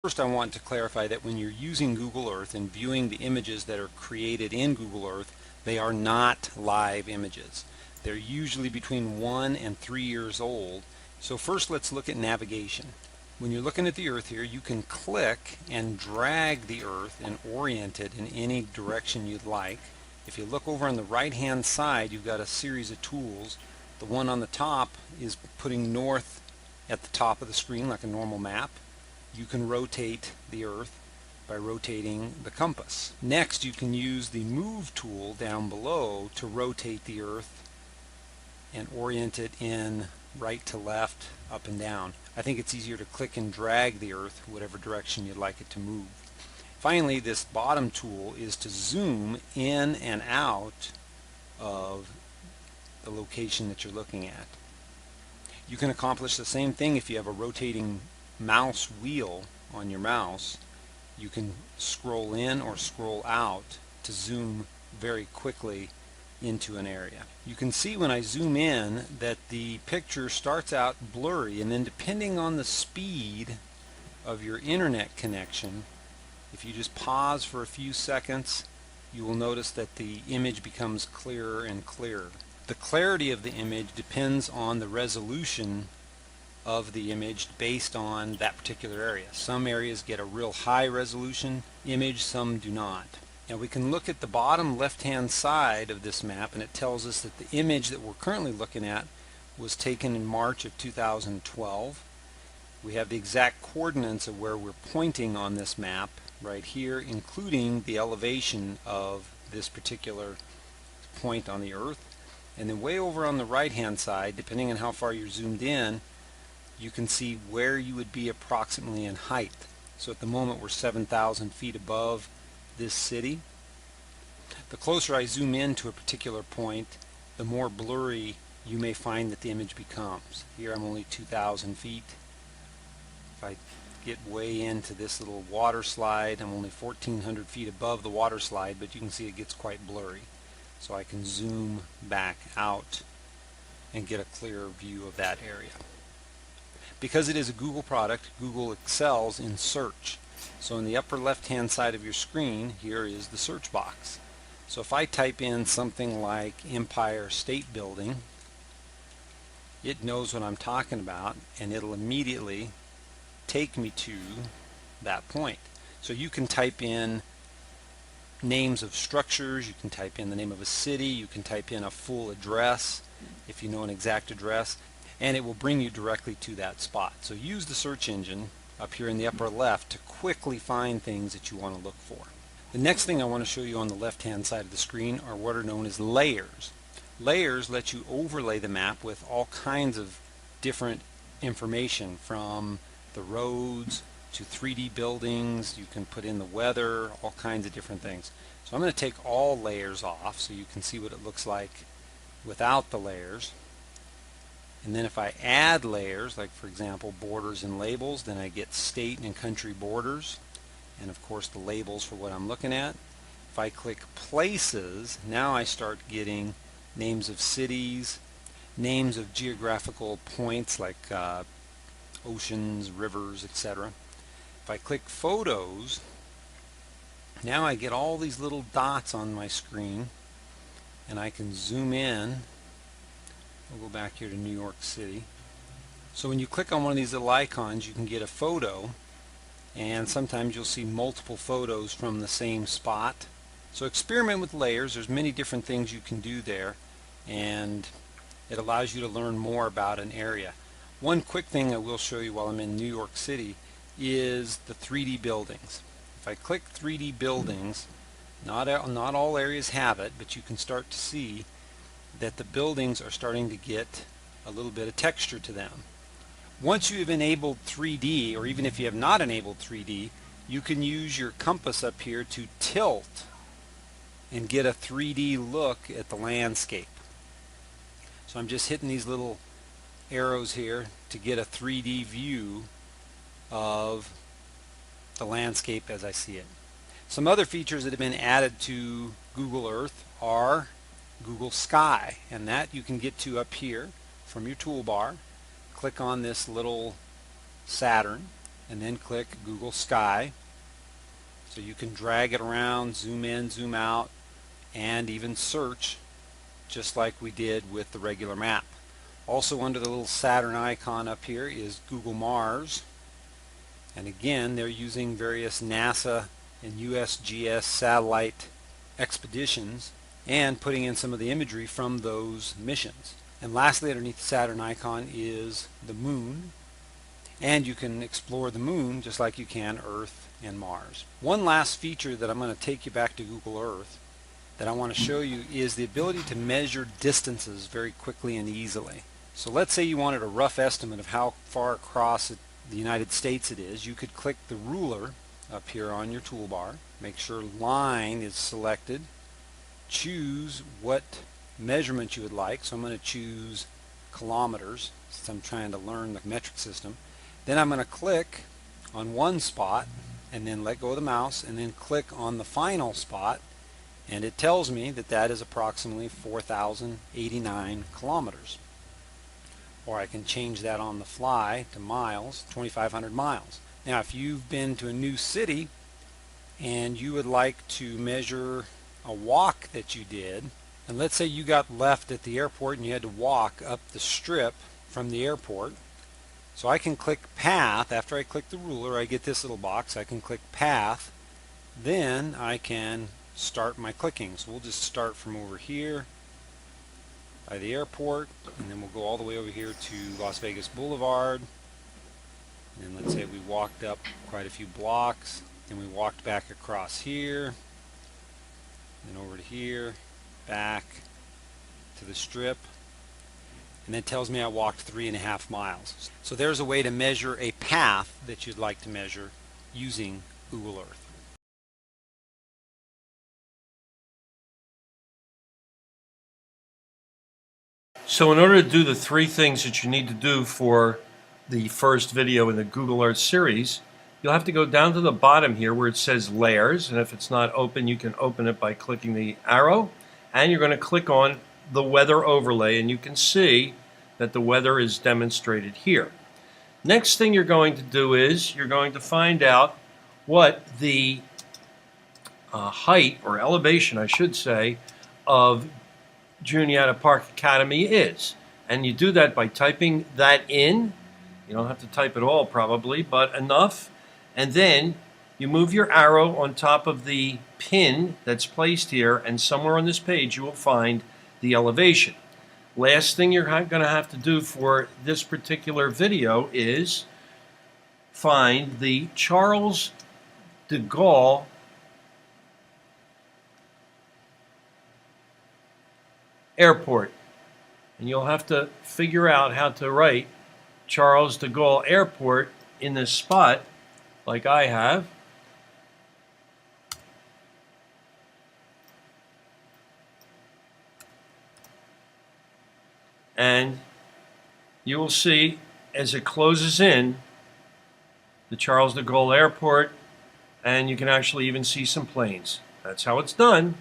First, I want to clarify that when you're using Google Earth and viewing the images that are created in Google Earth, they are not live images. They're usually between 1 and 3 years old. So first, let's look at navigation. When you're looking at the Earth here, you can click and drag the Earth and orient it in any direction you'd like. If you look over on the right-hand side, you've got a series of tools. The one on the top is putting north at the top of the screen like a normal map. You can rotate the Earth by rotating the compass. Next, you can use the Move tool down below to rotate the Earth and orient it in right to left, up and down. I think it's easier to click and drag the Earth whatever direction you'd like it to move. Finally, this bottom tool is to zoom in and out of the location that you're looking at. You can accomplish the same thing if you have a rotating mouse wheel on your mouse. You can scroll in or scroll out to zoom very quickly into an area. You can see when I zoom in that the picture starts out blurry, and then depending on the speed of your internet connection, if you just pause for a few seconds, you will notice that the image becomes clearer and clearer. The clarity of the image depends on the resolution of the image based on that particular area. Some areas get a real high resolution image, some do not. Now we can look at the bottom left hand side of this map, and it tells us that the image that we're currently looking at was taken in March of 2012. We have the exact coordinates of where we're pointing on this map right here, including the elevation of this particular point on the Earth. And then way over on the right hand side, depending on how far you're zoomed in, you can see where you would be approximately in height. So at the moment we're 7,000 feet above this city. The closer I zoom in to a particular point, the more blurry you may find that the image becomes. Here I'm only 2,000 feet. If I get way into this little water slide, I'm only 1,400 feet above the water slide, but you can see it gets quite blurry. So I can zoom back out and get a clearer view of that area. Because it is a Google product, Google excels in search. So in the upper left hand side of your screen, here is the search box. So if I type in something like Empire State Building, it knows what I'm talking about, and it'll immediately take me to that point. So you can type in names of structures, you can type in the name of a city, you can type in a full address if you know an exact address, and it will bring you directly to that spot. So use the search engine up here in the upper left to quickly find things that you want to look for. The next thing I want to show you on the left hand side of the screen are what are known as layers. Layers let you overlay the map with all kinds of different information, from the roads to 3D buildings. You can put in the weather, all kinds of different things. So I'm going to take all layers off so you can see what it looks like without the layers. And then if I add layers, like for example borders and labels, then I get state and country borders, and of course the labels for what I'm looking at. If I click places, now I start getting names of cities, names of geographical points like oceans, rivers, etc. If I click photos, now I get all these little dots on my screen, and I can zoom in. We'll go back here to New York City. So when you click on one of these little icons, you can get a photo, and sometimes you'll see multiple photos from the same spot. So experiment with layers. There's many different things you can do there, and it allows you to learn more about an area. One quick thing I will show you while I'm in New York City is the 3D buildings. If I click 3D buildings, not all areas have it, but you can start to see that the buildings are starting to get a little bit of texture to them. Once you have enabled 3D, or even if you have not enabled 3D, you can use your compass up here to tilt and get a 3D look at the landscape. So I'm just hitting these little arrows here to get a 3D view of the landscape as I see it. Some other features that have been added to Google Earth are Google Sky, and that you can get to up here from your toolbar. Click on this little Saturn, and then click Google Sky. So you can drag it around, zoom in, zoom out, and even search just like we did with the regular map. Also under the little Saturn icon up here is Google Mars, and again they're using various NASA and USGS satellite expeditions and putting in some of the imagery from those missions. And lastly, underneath the Saturn icon is the moon, and you can explore the moon just like you can Earth and Mars. One last feature that I'm going to take you back to Google Earth that I want to show you is the ability to measure distances very quickly and easily. So let's say you wanted a rough estimate of how far across the United States it is. You could click the ruler up here on your toolbar, make sure line is selected, choose what measurement you would like. So I'm going to choose kilometers since I'm trying to learn the metric system. Then I'm going to click on one spot and then let go of the mouse and then click on the final spot, and it tells me that that is approximately 4,089 kilometers. Or I can change that on the fly to miles, 2,500 miles. Now if you've been to a new city and you would like to measure a walk that you did, and let's say you got left at the airport and you had to walk up the strip from the airport, so I can click path. After I click the ruler, I get this little box. I can click path, then I can start my clicking. So we'll just start from over here by the airport, and then we'll go all the way over here to Las Vegas Boulevard, and let's say we walked up quite a few blocks, and we walked back across here, and over to here, back to the strip, and that tells me I walked 3.5 miles. So there's a way to measure a path that you'd like to measure using Google Earth. So in order to do the 3 things that you need to do for the first video in the Google Earth series, you'll have to go down to the bottom here where it says layers, and if it's not open, you can open it by clicking the arrow, and you're going to click on the weather overlay, and you can see that the weather is demonstrated here. Next thing you're going to do is you're going to find out what the height, or elevation I should say, of Juniata Park Academy is. And you do that by typing that in. You don't have to type it all probably, but enough. And then you move your arrow on top of the pin that's placed here, and somewhere on this page you will find the elevation. Last thing you're going to have to do for this particular video is find the Charles de Gaulle Airport. And you'll have to figure out how to write Charles de Gaulle Airport in this spot like I have. And you will see as it closes in the Charles de Gaulle Airport, and you can actually even see some planes. That's how it's done.